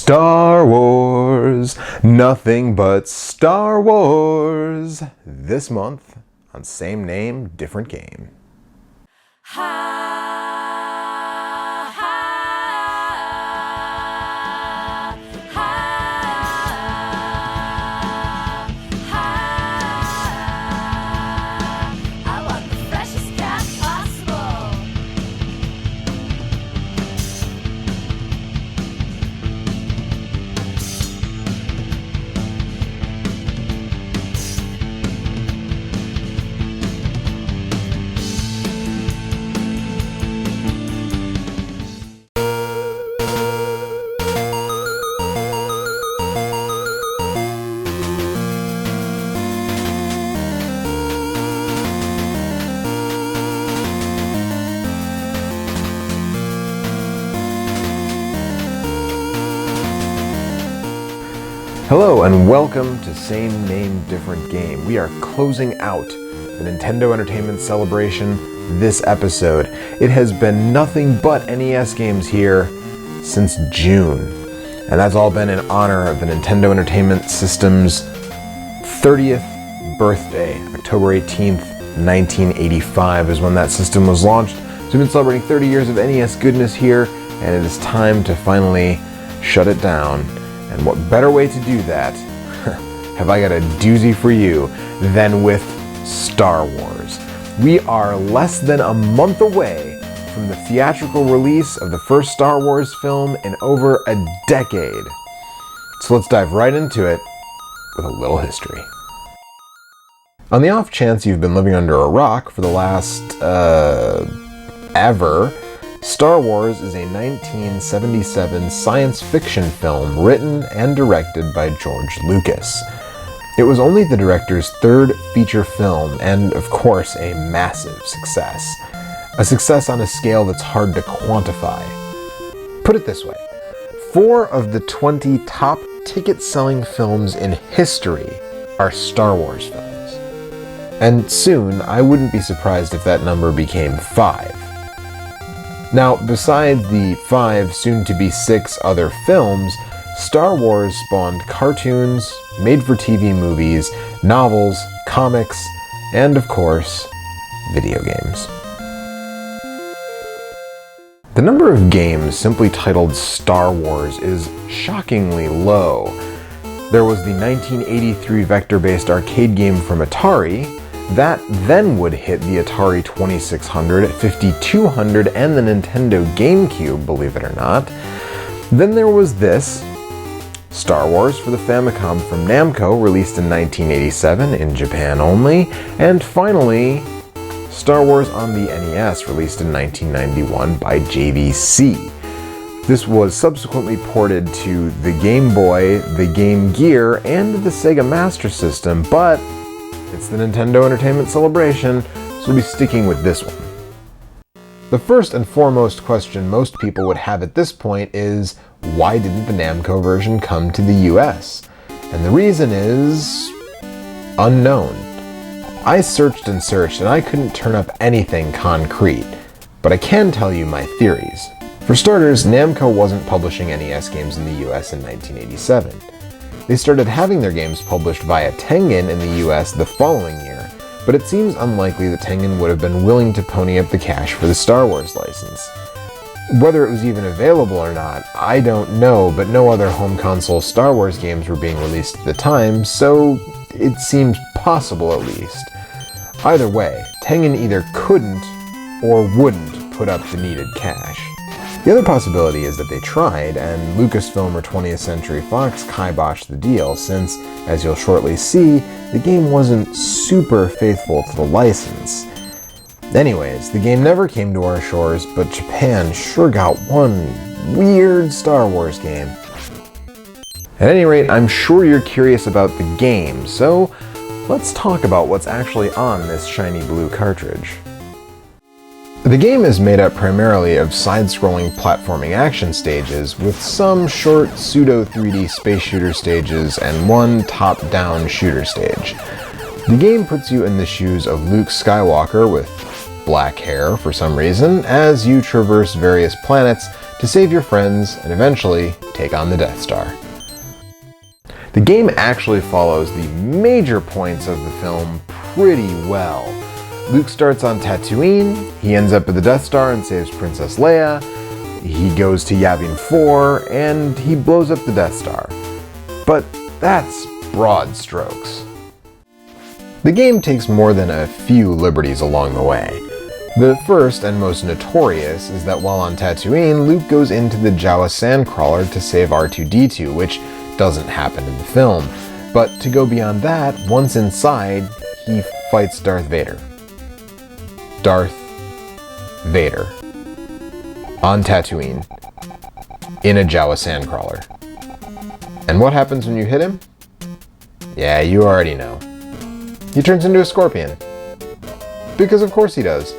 Star Wars, nothing but Star Wars. This month on Same Name, Different Game. I want the freshest cat possible. Hello and welcome to Same Name, Different Game. We are closing out the Nintendo Entertainment Celebration this episode. It has been nothing but NES games here since June. And that's all been in honor of the Nintendo Entertainment System's 30th birthday. October 18th, 1985 is when that system was launched. So we've been celebrating 30 years of NES goodness here, and it is time to finally shut it down. And what better way to do that, have I got a doozy for you, than with Star Wars. We are less than a month away from the theatrical release of the first Star Wars film in over a decade. So let's dive right into it with a little history. On the off chance you've been living under a rock for the last, ever, Star Wars is a 1977 science fiction film written and directed by George Lucas. It was only the director's third feature film and, of course, a massive success. A success on a scale that's hard to quantify. Put it this way, 4 of the 20 top ticket-selling films in history are Star Wars films. And soon, I wouldn't be surprised if that number became 5. Now, besides the 5, soon-to-be 6 other films, Star Wars spawned cartoons, made-for-TV movies, novels, comics, and, of course, video games. The number of games simply titled Star Wars is shockingly low. There was the 1983 vector-based arcade game from Atari. That then would hit the Atari 2600, 5200, and the Nintendo GameCube, believe it or not. Then there was this, Star Wars for the Famicom from Namco, released in 1987, in Japan only. And finally, Star Wars on the NES, released in 1991 by JVC. This was subsequently ported to the Game Boy, the Game Gear, and the Sega Master System, but it's the Nintendo Entertainment Celebration, so we'll be sticking with this one. The first and foremost question most people would have at this point is, why didn't the Namco version come to the US? And the reason is unknown. I searched and searched and I couldn't turn up anything concrete, but I can tell you my theories. For starters, Namco wasn't publishing NES games in the US in 1987. They started having their games published via Tengen in the US the following year, but it seems unlikely that Tengen would have been willing to pony up the cash for the Star Wars license. Whether it was even available or not, I don't know, but no other home console Star Wars games were being released at the time, so it seems possible at least. Either way, Tengen either couldn't or wouldn't put up the needed cash. The other possibility is that they tried, and Lucasfilm or 20th Century Fox kiboshed the deal, since, as you'll shortly see, the game wasn't super faithful to the license. Anyways, the game never came to our shores, but Japan sure got one weird Star Wars game. At any rate, I'm sure you're curious about the game, so let's talk about what's actually on this shiny blue cartridge. The game is made up primarily of side-scrolling platforming action stages, with some short pseudo-3D space shooter stages and one top-down shooter stage. The game puts you in the shoes of Luke Skywalker with black hair for some reason, as you traverse various planets to save your friends and eventually take on the Death Star. The game actually follows the major points of the film pretty well. Luke starts on Tatooine, he ends up at the Death Star and saves Princess Leia, he goes to Yavin 4, and he blows up the Death Star. But that's broad strokes. The game takes more than a few liberties along the way. The first and most notorious is that while on Tatooine, Luke goes into the Jawa Sandcrawler to save R2-D2, which doesn't happen in the film. But to go beyond that, once inside, he fights Darth Vader. Darth Vader. On Tatooine. In a Jawa Sandcrawler. And what happens when you hit him? Yeah, you already know. He turns into a scorpion. Because of course he does.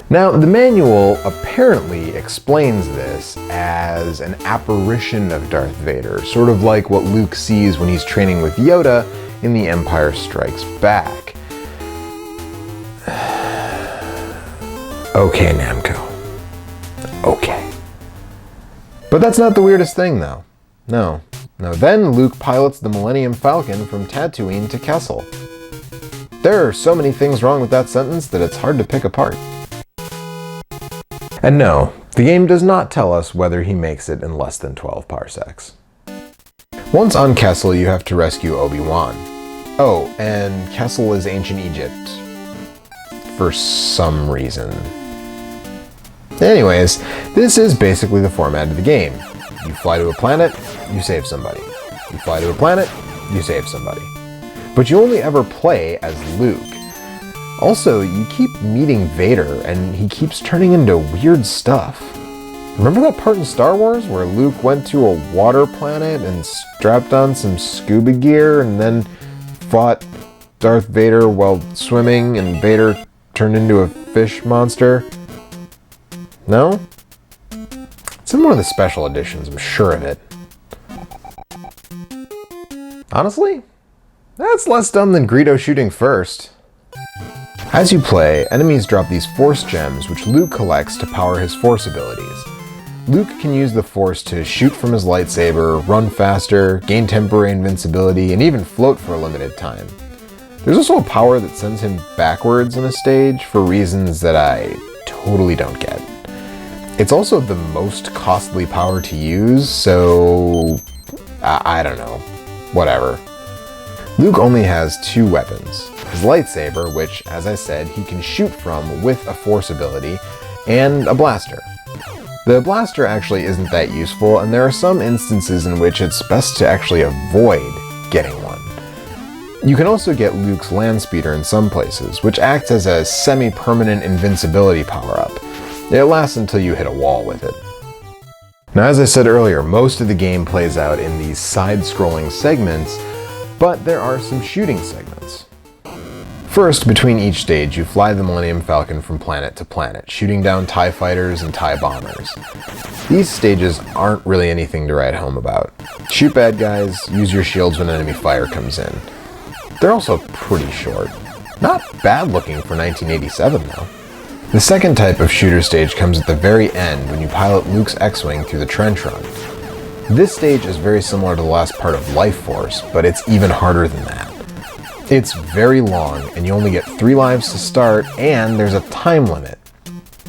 Now, the manual apparently explains this as an apparition of Darth Vader, sort of like what Luke sees when he's training with Yoda in The Empire Strikes Back. Okay, Namco. Okay. But that's not the weirdest thing, though. No. Then Luke pilots the Millennium Falcon from Tatooine to Kessel. There are so many things wrong with that sentence that it's hard to pick apart. And no, the game does not tell us whether he makes it in less than 12 parsecs. Once on Kessel, you have to rescue Obi-Wan. Oh, and Kessel is ancient Egypt. For some reason. Anyways, this is basically the format of the game. You fly to a planet, you save somebody. You fly to a planet, you save somebody. But you only ever play as Luke. Also, you keep meeting Vader, and he keeps turning into weird stuff. Remember that part in Star Wars where Luke went to a water planet and strapped on some scuba gear and then fought Darth Vader while swimming and Vader turned into a fish monster? No? It's in one of the special editions, I'm sure of it. Honestly, that's less dumb than Greedo shooting first. As you play, enemies drop these Force Gems, which Luke collects to power his Force abilities. Luke can use the Force to shoot from his lightsaber, run faster, gain temporary invincibility, and even float for a limited time. There's also a power that sends him backwards in a stage for reasons that I totally don't get. It's also the most costly power to use, so I don't know. Whatever. Luke only has two weapons. His lightsaber, which, as I said, he can shoot from with a Force ability, and a blaster. The blaster actually isn't that useful, and there are some instances in which it's best to actually avoid getting one. You can also get Luke's land speeder in some places, which acts as a semi-permanent invincibility power-up. It lasts until you hit a wall with it. Now, as I said earlier, most of the game plays out in these side-scrolling segments, but there are some shooting segments. First, between each stage, you fly the Millennium Falcon from planet to planet, shooting down TIE fighters and TIE bombers. These stages aren't really anything to write home about. Shoot bad guys, use your shields when enemy fire comes in. They're also pretty short. Not bad looking for 1987 though. The second type of shooter stage comes at the very end when you pilot Luke's X-Wing through the trench run. This stage is very similar to the last part of Life Force, but it's even harder than that. It's very long, and you only get 3 lives to start, and there's a time limit.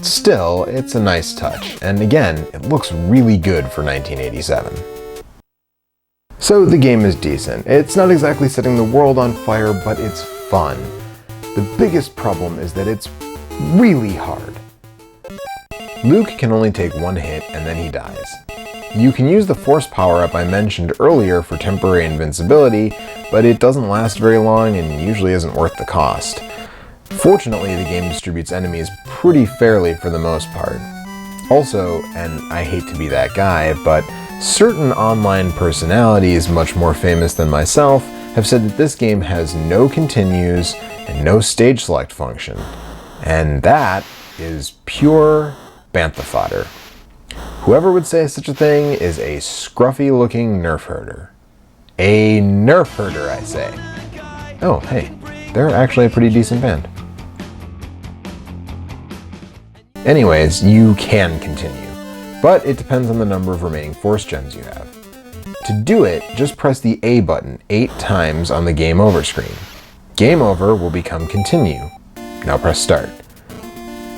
Still, it's a nice touch, and again, it looks really good for 1987. So the game is decent. It's not exactly setting the world on fire, but it's fun. The biggest problem is that it's really hard. Luke can only take 1 hit and then he dies. You can use the Force power-up I mentioned earlier for temporary invincibility, but it doesn't last very long and usually isn't worth the cost. Fortunately, the game distributes enemies pretty fairly for the most part. Also, and I hate to be that guy, but certain online personalities much more famous than myself have said that this game has no continues and no stage select function. And that is pure bantha fodder. Whoever would say such a thing is a scruffy-looking nerf herder. A nerf herder, I say. Oh, hey, they're actually a pretty decent band. Anyways, you can continue. but it depends on the number of remaining Force Gems you have. To do it, just press the A button 8 times on the Game Over screen. Game Over will become Continue. Now press Start.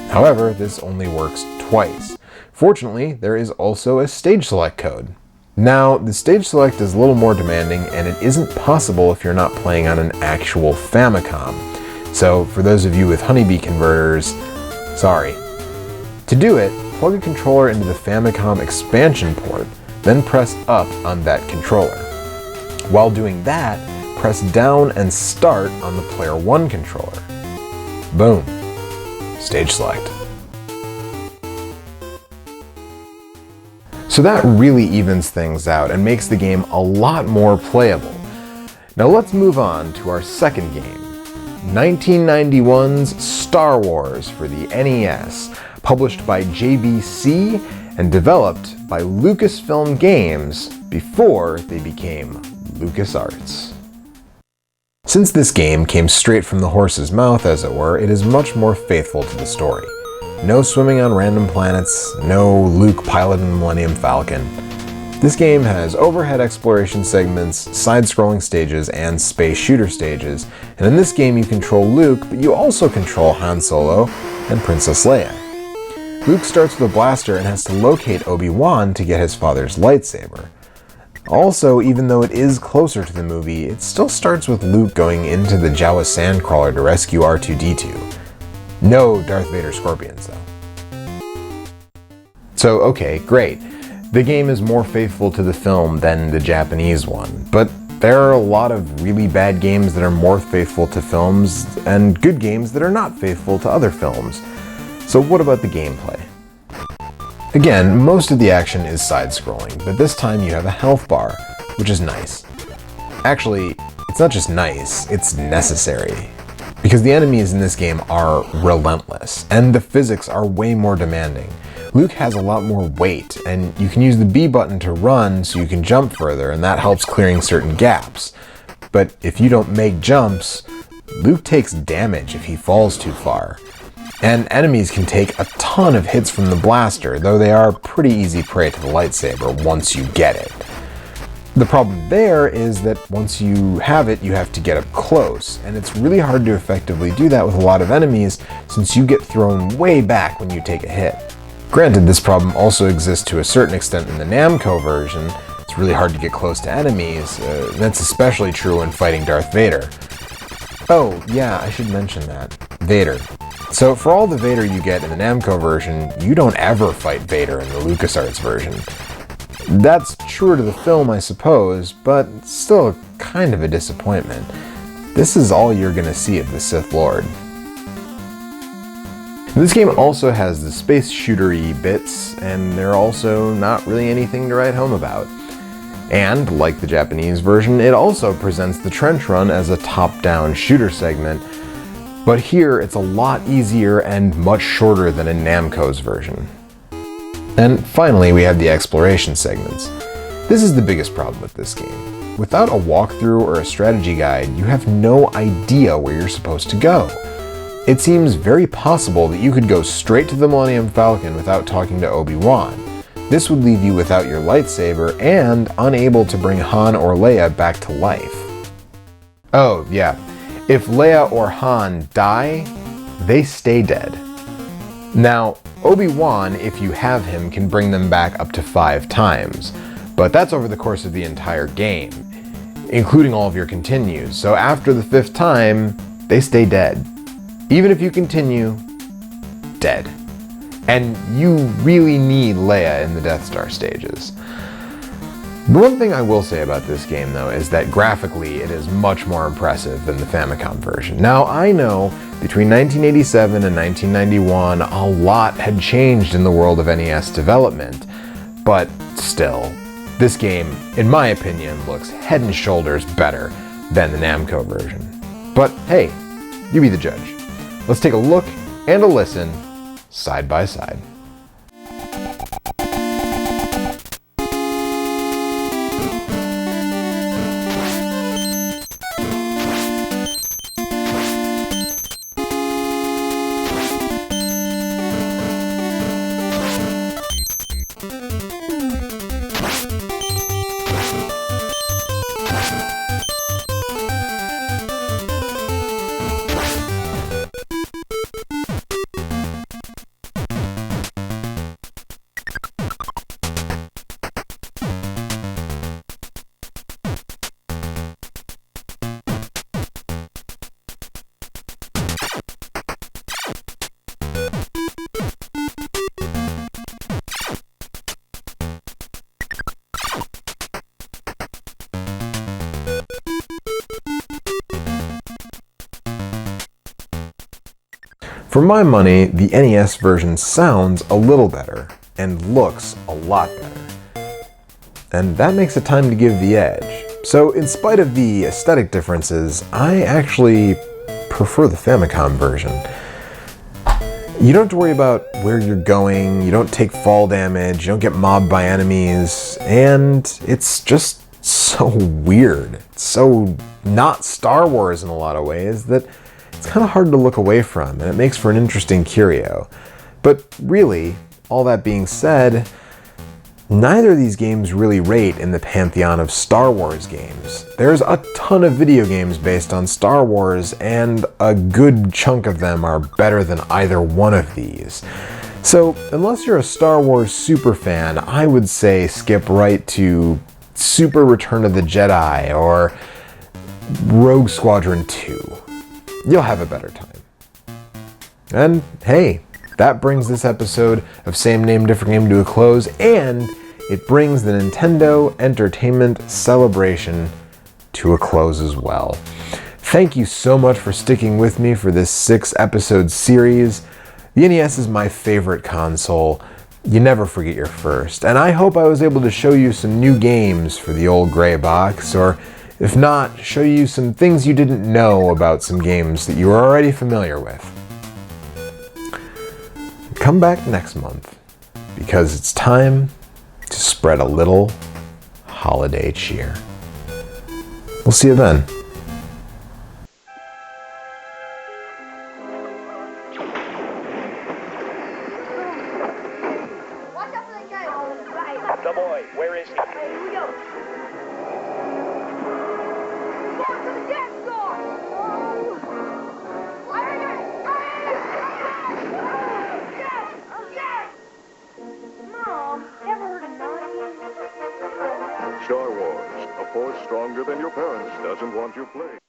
However, this only works twice. Fortunately, there is also a stage select code. Now, the stage select is a little more demanding, and it isn't possible if you're not playing on an actual Famicom. So, for those of you with honeybee converters, sorry. To do it, plug a controller into the Famicom expansion port, then press up on that controller. While doing that, press down and start on the Player 1 controller. Boom. Stage select. So that really evens things out and makes the game a lot more playable. Now let's move on to our second game, 1991's Star Wars for the NES, published by JVC and developed by Lucasfilm Games before they became Lucasarts. Since this game came straight from the horse's mouth, as it were, it is much more faithful to the story. No swimming on random planets, no Luke piloting the Millennium Falcon. This game has overhead exploration segments, side-scrolling stages, and space shooter stages, and in this game you control Luke, but you also control Han Solo and Princess Leia. Luke starts with a blaster and has to locate Obi-Wan to get his father's lightsaber. Also, even though it is closer to the movie, it still starts with Luke going into the Jawa Sandcrawler to rescue R2-D2. No Darth Vader scorpions, though. So, okay, great. The game is more faithful to the film than the Japanese one, but there are a lot of really bad games that are more faithful to films, and good games that are not faithful to other films. So what about the gameplay? Again, most of the action is side-scrolling, but this time you have a health bar, which is nice. Actually, it's not just nice, it's necessary. Because the enemies in this game are relentless, and the physics are way more demanding. Luke has a lot more weight, and you can use the B button to run so you can jump further, and that helps clearing certain gaps. But if you don't make jumps, Luke takes damage if he falls too far. And enemies can take a ton of hits from the blaster, though they are pretty easy prey to the lightsaber once you get it. The problem there is that once you have it, you have to get up close, and it's really hard to effectively do that with a lot of enemies since you get thrown way back when you take a hit. Granted, this problem also exists to a certain extent in the Namco version. It's really hard to get close to enemies. That's especially true when fighting Darth Vader. Oh, yeah, I should mention that. Vader. So for all the Vader you get in the Namco version, you don't ever fight Vader in the LucasArts version. That's truer to the film, I suppose, but still kind of a disappointment. This is all you're gonna see of the Sith Lord. This game also has the space shooter-y bits, and they're also not really anything to write home about. And, like the Japanese version, it also presents the trench run as a top-down shooter segment, but here it's a lot easier and much shorter than in Namco's version. And finally, we have the exploration segments. This is the biggest problem with this game. Without a walkthrough or a strategy guide, you have no idea where you're supposed to go. It seems very possible that you could go straight to the Millennium Falcon without talking to Obi-Wan. This would leave you without your lightsaber and unable to bring Han or Leia back to life. Oh, yeah. If Leia or Han die, they stay dead. Now, Obi-Wan, if you have him, can bring them back up to 5 times, but that's over the course of the entire game, including all of your continues, so after the 5th time, they stay dead. Even if you continue, dead. And you really need Leia in the Death Star stages. The one thing I will say about this game, though, is that graphically it is much more impressive than the Famicom version. Now, I know between 1987 and 1991, a lot had changed in the world of NES development, but still, this game, in my opinion, looks head and shoulders better than the Namco version. But hey, you be the judge. Let's take a look and a listen side by side. For my money, the NES version sounds a little better and looks a lot better. And that makes it time to give the edge. So in spite of the aesthetic differences, I actually prefer the Famicom version. You don't have to worry about where you're going, you don't take fall damage, you don't get mobbed by enemies, and it's just so weird. It's so not Star Wars in a lot of ways that it's kind of hard to look away from, and it makes for an interesting curio. But really, all that being said, neither of these games really rate in the pantheon of Star Wars games. There's a ton of video games based on Star Wars, and a good chunk of them are better than either one of these. So, unless you're a Star Wars superfan, I would say skip right to Super Return of the Jedi or Rogue Squadron 2. You'll have a better time. And hey, that brings this episode of Same Name, Different Game to a close, and it brings the Nintendo Entertainment Celebration to a close as well. Thank you so much for sticking with me for this 6-episode series. The NES is my favorite console. You never forget your first. And I hope I was able to show you some new games for the old gray box, or if not, show you some things you didn't know about some games that you were already familiar with. Come back next month, because it's time to spread a little holiday cheer. We'll see you then. Watch out for that guy. Right. The boy, where is he? Hey, here we go. Mark to the Death Star! Mom, ever heard of Narnia? Star Wars, a force stronger than your parents doesn't want you playing.